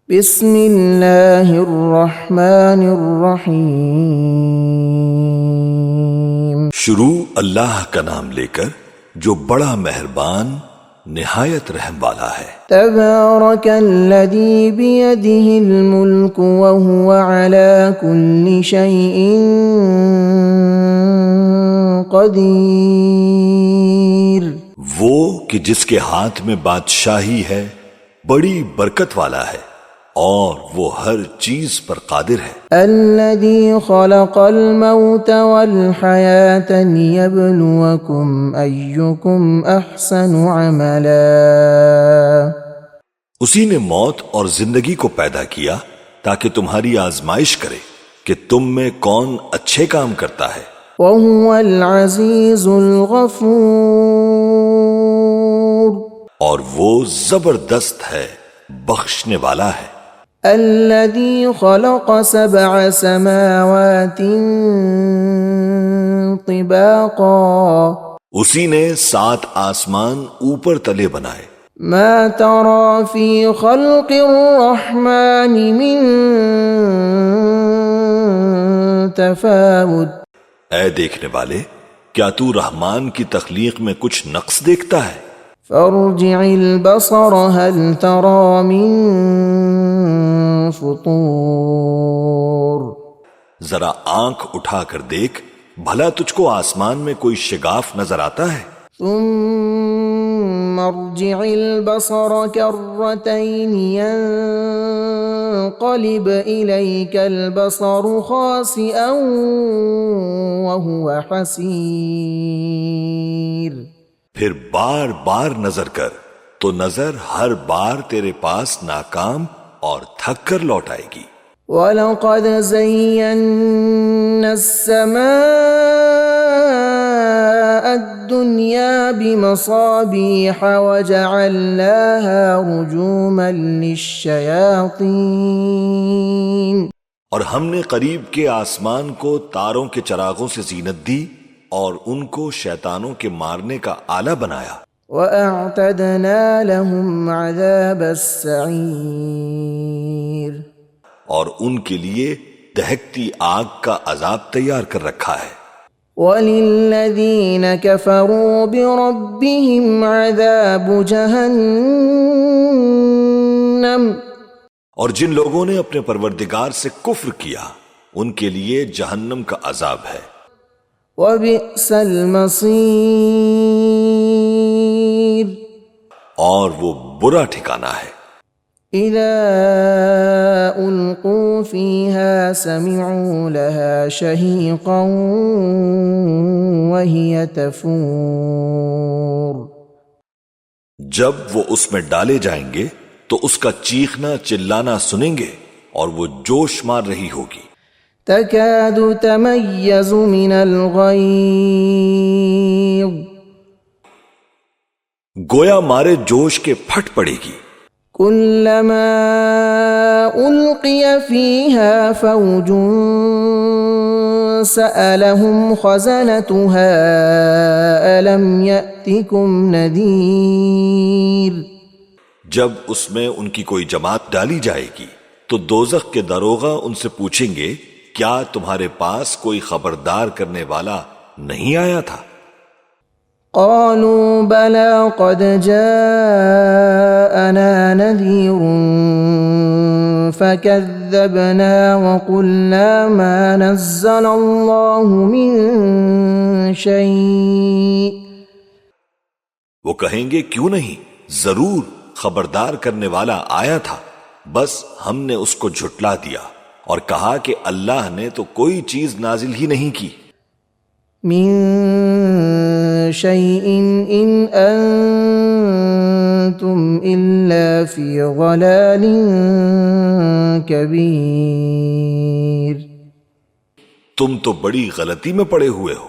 بسم اللہ الرحمن الرحیم۔ شروع اللہ کا نام لے کر جو بڑا مہربان نہایت رحم والا ہے۔ تبارک الذی بیدہ الملک وہو علی کل شیء قدیر۔ وہ کہ جس کے ہاتھ میں بادشاہی ہے بڑی برکت والا ہے اور وہ ہر چیز پر قادر ہے۔ الذی خلق الموت والحیاة لیبلوکم ایکم احسن عملا۔ اسی نے موت اور زندگی کو پیدا کیا تاکہ تمہاری آزمائش کرے کہ تم میں کون اچھے کام کرتا ہے۔ وہو العزیز الغفور۔ اور وہ زبردست ہے، بخشنے والا ہے۔ الذی خلق سبع سماوات طباقا۔ اسی نے 7 آسمان اوپر تلے بنائے۔ ما ترى في خلق الرحمن من تفاوت۔ اے دیکھنے والے، کیا تو رحمان کی تخلیق میں کچھ نقص دیکھتا ہے؟ فارجع البصر هل ترى من فطور۔ ذرا آنکھ اٹھا کر دیکھ، بھلا تجھ کو آسمان میں کوئی شگاف نظر آتا ہے؟ ثم ارجع البصر كرتين ينقلب إليك البصر خاسئا وهو حسير۔ پھر بار بار نظر کر تو نظر ہر بار تیرے پاس ناکام اور تھک کر لوٹ آئے گی۔ وَلَقَدْ زَيَّنَّا السَّمَاءَ الدُّنْيَا بِمَصَابِيحَ وَجَعَلْنَاهَا رُجُومًا لِلشَّيَاطِينِ۔ اور ہم نے قریب کے آسمان کو تاروں کے چراغوں سے زینت دی اور ان کو شیطانوں کے مارنے کا آلہ بنایا۔ وَأَعْتَدْنَا لَهُمْ عَذَابَ السَّعِيرِ۔ اور ان کے لیے دہکتی آگ کا عذاب تیار کر رکھا ہے۔ وَلِلَّذِينَ كَفَرُوا بِرَبِّهِمْ عَذَابُ جَهَنَّمَ۔ اور جن لوگوں نے اپنے پروردگار سے کفر کیا ان کے لیے جہنم کا عذاب ہے۔ وَبِئْسَ الْمَصِيرُ۔ اور وہ برا ٹھکانہ ہے۔ اِذَا أُلْقُوا فِيهَا سَمِعُوا لَهَا شَهِيقًا وَهِيَ تَفُورُ۔ جب وہ اس میں ڈالے جائیں گے تو اس کا چیخنا چلانا سنیں گے اور وہ جوش مار رہی ہوگی۔ تَكَادُ تَمَيَّزُ مِنَ الْغَيْظِ۔ گویا مارے جوش کے پھٹ پڑے گی۔ كُلَّمَا أُلْقِيَ فِيهَا فَوْجٌ سَأَلَهُمْ خَزَنَتُهَا أَلَمْ يَأْتِكُمْ نَذِيرٌ۔ جب اس میں ان کی کوئی جماعت ڈالی جائے گی تو دوزخ کے داروغہ ان سے پوچھیں گے کیا تمہارے پاس کوئی خبردار کرنے والا نہیں آیا تھا؟ قالوا بلى قد جاءنا نذير فكذبنا وقلنا ما نزل الله من شيء۔ وہ کہیں گے کیوں نہیں، ضرور خبردار کرنے والا آیا تھا، بس ہم نے اس کو جھٹلا دیا اور کہا کہ اللہ نے تو کوئی چیز نازل ہی نہیں کی۔ من شيء إن أنتم إلا في ضلال كبير۔ تم تو بڑی غلطی میں پڑے ہوئے ہو۔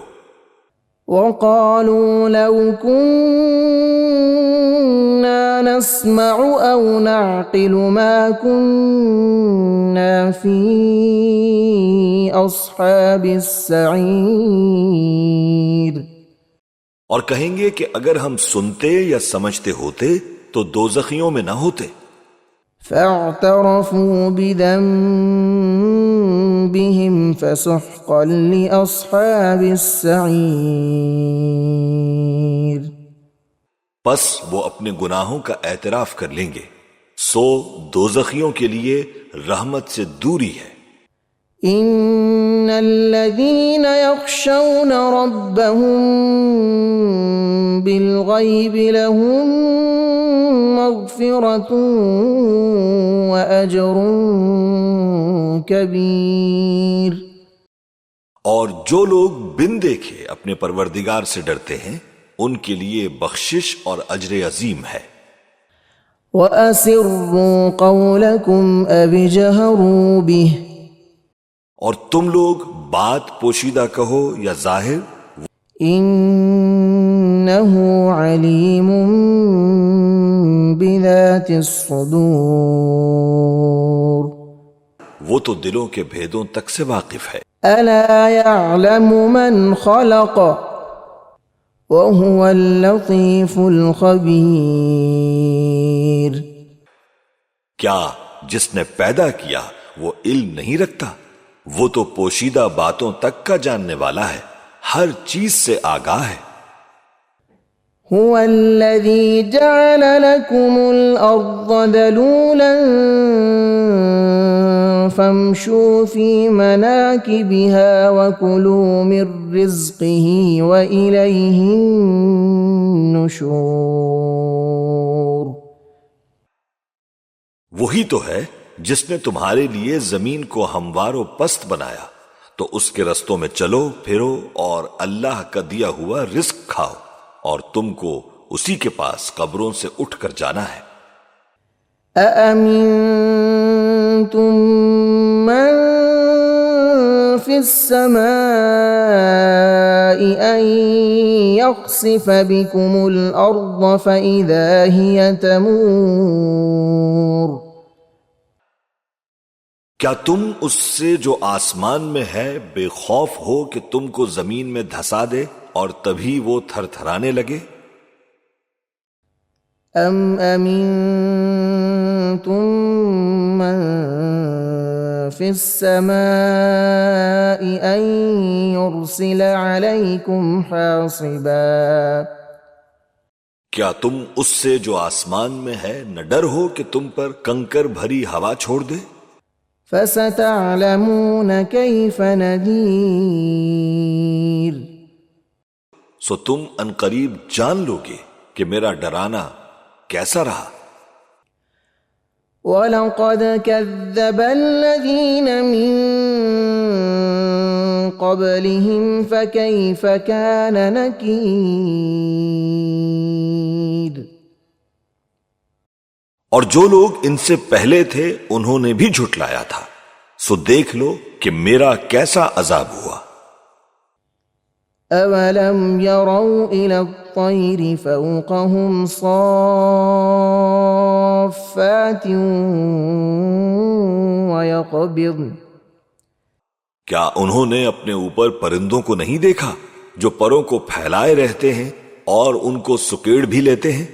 وقالوا لو كنا نسمع أو نعقل ما كنا في أصحاب السعير۔ اور کہیں گے کہ اگر ہم سنتے یا سمجھتے ہوتے تو دوزخیوں میں نہ ہوتے۔ فاعترفوا بذنبهم فسحقا لأصحاب السعير. پس وہ اپنے گناہوں کا اعتراف کر لیں گے، سو دوزخیوں کے لیے رحمت سے دوری ہے. ان الذين يخشون ربهم بالغيب لهم مغفرة واجر كبير. اور جو لوگ بن دیکھے اپنے پروردگار سے ڈرتے ہیں ان کے لیے بخشش اور اجر عظیم ہے. وَأَسِرُّوا قَوْلَكُمْ أَوِ اجْهَرُوا بِهِ. اور تم لوگ بات پوشیدہ کہو یا ظاہر، إِنَّهُ عَلِيمٌ بِذَاتِ الصُّدُورِ. وہ تو دلوں کے بھیدوں تک سے واقف ہے. أَلَا يَعْلَمُ مَنْ خَلَقَ وَهُوَ اللَّطِيفُ الْخَبِيرُ. کیا جس نے پیدا کیا وہ علم نہیں رکھتا؟ وہ تو پوشیدہ باتوں تک کا جاننے والا ہے، ہر چیز سے آگاہ ہے. هو الذي جعل لكم الأرض ذلولا فامشوا في مناكبها وكلوا من رزقه وإليه النشور. وہی تو ہے جس نے تمہارے لیے زمین کو ہموار و پست بنایا، تو اس کے رستوں میں چلو پھرو اور اللہ کا دیا ہوا رزق کھاؤ، اور تم کو اسی کے پاس قبروں سے اٹھ کر جانا ہے. أَأَمِنتُم مَّن فِي السَّمَاءِ أَن يَخْسِفَ بِكُمُ الْأَرْضَ فَإِذَا هِيَ تَمُورُ. کیا تم اس سے جو آسمان میں ہے بے خوف ہو کہ تم کو زمین میں دھسا دے اور تبھی وہ تھر تھرانے لگے؟ أَمْ أَمِنتُم مَّن فِي السَّمَاءِ أَن يُرْسِلَ عَلَيْكُمْ حَاصِبًا. کیا تم اس سے جو آسمان میں ہے نہ ڈر ہو کہ تم پر کنکر بھری ہوا چھوڑ دے؟ فَسَتَعْلَمُونَ كَيْفَ نَذِيرِ. سو تم عنقریب جان لو گے کہ میرا ڈرانا کیسا رہا. وَلَقَدْ كَذَّبَ الَّذِينَ مِن قَبْلِهِمْ فَكَيْفَ كَانَ نَكِيرِ. اور جو لوگ ان سے پہلے تھے انہوں نے بھی جھٹلایا تھا، سو دیکھ لو کہ میرا کیسا عذاب ہوا. أَوَلَمْ يَرَوْا إِلَى الطَّيْرِ فَوْقَهُمْ صَافَّاتٍ وَيَقْبِضْنَ. کیا انہوں نے اپنے اوپر پرندوں کو نہیں دیکھا جو پروں کو پھیلائے رہتے ہیں اور ان کو سکیڑ بھی لیتے ہیں؟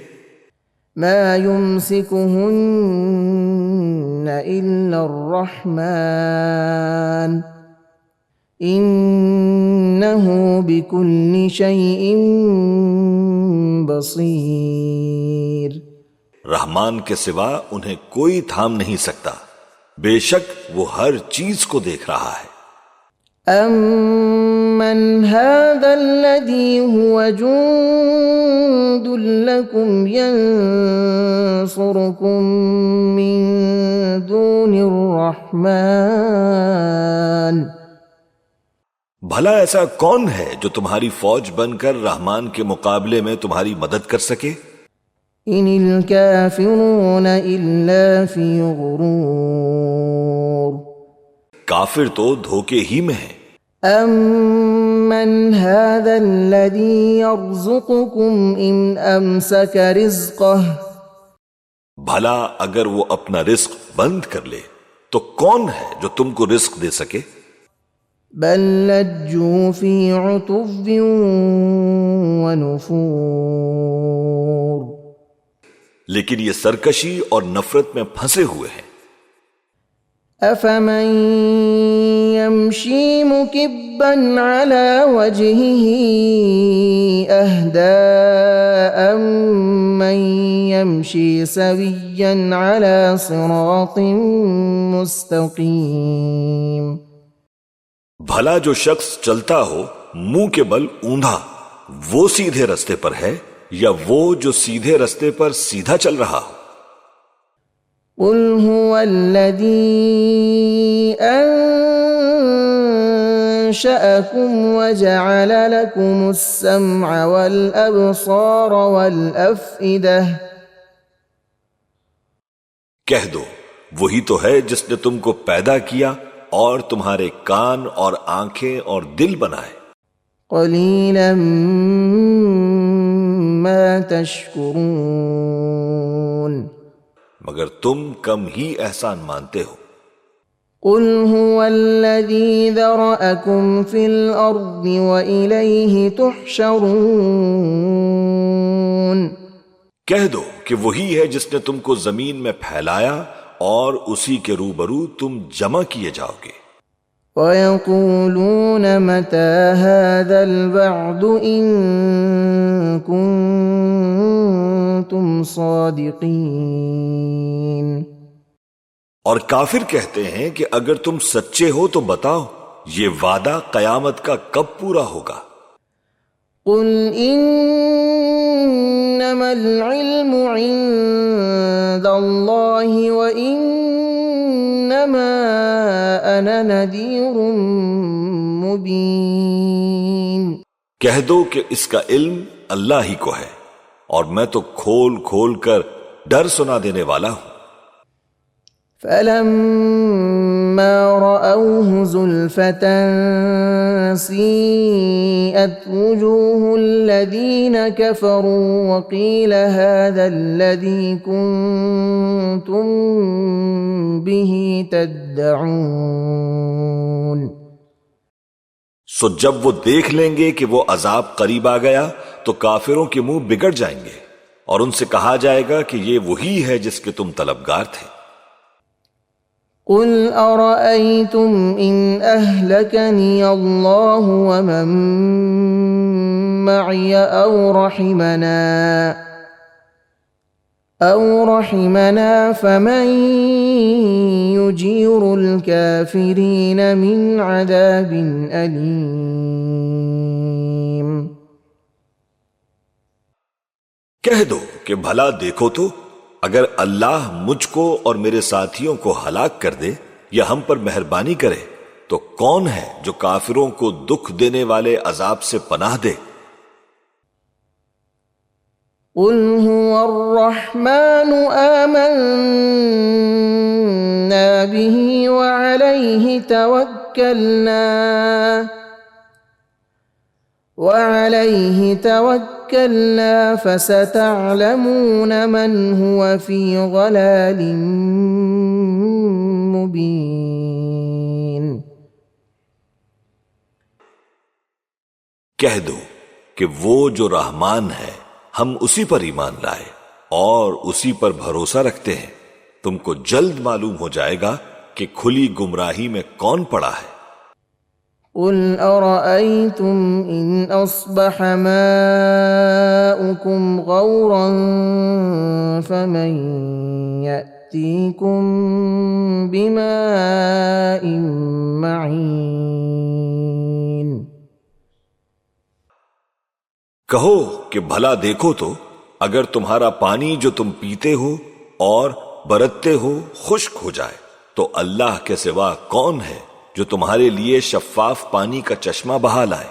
مَا يُمْسِكُهُنَّ إِلَّا الرَّحْمَنُ إِنَّهُ بِكُلِّ شَيْءٍ بَصِيرٌ. رحمان کے سوا انہیں کوئی تھام نہیں سکتا، بے شک وہ ہر چیز کو دیکھ رہا ہے. أَمَّنْ هَذَا الَّذِي هُوَ جُندٌ لَكُمْ يَنصُرُكُم مِّن دُونِ الرَّحْمَنِ. بھلا ایسا کون ہے جو تمہاری فوج بن کر رحمان کے مقابلے میں تمہاری مدد کر سکے؟ إِنِ الْكَافِرُونَ إِلَّا فِي غُرُورٍ. کافر تو دھوکے ہی میں ہیں. أَمَّنْ هَذَا الَّذِي يَرْزُقُكُمْ إِنْ أَمْسَكَ رِزْقَهُ. بھلا اگر وہ اپنا رزق بند کر لے تو کون ہے جو تم کو رزق دے سکے؟ بل لجوا في عتو ونفور. لیکن یہ سرکشی اور نفرت میں پھنسے ہوئے ہیں. أفمن يمشي مكبا على وجهه أهدى أمن يمشي سويا على صراط مستقيم. بھلا جو شخص چلتا ہو منہ کے بل اوندھا وہ سیدھے رستے پر ہے یا وہ جو سیدھے رستے پر سیدھا چل رہا ہو؟ قل هو الذي أنشأكم وجعل لكم السمع والأبصار والأفئدة. کہہ دو وہی تو ہے جس نے تم کو پیدا کیا اور تمہارے کان اور آنکھیں اور دل بنائے. قليلا ما تشكرون. مگر تم کم ہی احسان مانتے ہو. قل هو الذي ذرأكم في الأرض وإليه تحشرون. کہہ دو کہ وہی ہے جس نے تم کو زمین میں پھیلایا اور اسی کے روبرو تم جمع کیے جاؤ گے. وَيَقُولُونَ مَتَى هَذَا الْوَعْدُ إِن كُنتُمْ صَادِقِينَ. اور کافر کہتے ہیں کہ اگر تم سچے ہو تو بتاؤ یہ وعدہ قیامت کا کب پورا ہوگا. قُلْ إِنَّمَا الْعِلْمُ عِندَ اللَّهِ وَإِنَّمَا أَنَا نَذِيرٌ مُبِينٌ. کہہ دو کہ اس کا علم اللہ ہی کو ہے اور میں تو کھول کھول کر ڈر سنا دینے والا ہوں. فَلَمَّا رَأَوْهُ زُلْفَةً سِيئَتْ وُجُوهُ الَّذِينَ كَفَرُوا وَقِيلَ هَذَا الَّذِي كُنتُم بِهِ تَدَّعُونَ. سو جب وہ دیکھ لیں گے کہ وہ عذاب قریب آ گیا تو کافروں کے منہ بگڑ جائیں گے اور ان سے کہا جائے گا کہ یہ وہی ہے جس کے تم طلبگار تھے. قُلْ أَرَأَيْتُمْ إِنْ أَهْلَكَنِيَ اللَّهُ وَمَن مَّعِيَ أَوْ رَحِمَنَا فَمَن يُجِيرُ الْكَافِرِينَ مِنْ عَذَابٍ أَلِيمٍ. کہہ دو کہ بھلا دیکھو تو اگر اللہ مجھ کو اور میرے ساتھیوں کو ہلاک کر دے یا ہم پر مہربانی کرے تو کون ہے جو کافروں کو دکھ دینے والے عذاب سے پناہ دے. قُلْ هُوَ الرَّحْمَنُ آمَنَّا بِهِ وَعَلَيْهِ تَوَكَّلْنَا فَسَتَعْلَمُونَ مَنْ هُوَ فِي ضَلَالٍ مُبِينٍ. کہہ دو کہ وہ جو رحمان ہے ہم اسی پر ایمان لائے اور اسی پر بھروسہ رکھتے ہیں. تم کو جلد معلوم ہو جائے گا کہ کھلی گمراہی میں کون پڑا ہے. قُلْ أَرَأَيْتُمْ إِنْ أَصْبَحَ مَاؤُكُمْ غَوْرًا فَمَنْ يَأْتِيكُمْ بِمَاءٍ مَّعِينٍ. کہو کہ بھلا دیکھو تو اگر تمہارا پانی جو تم پیتے ہو اور برتتے ہو خشک ہو جائے تو اللہ کے سوا کون ہے جو تمہارے لیے شفاف پانی کا چشمہ بہا لائے.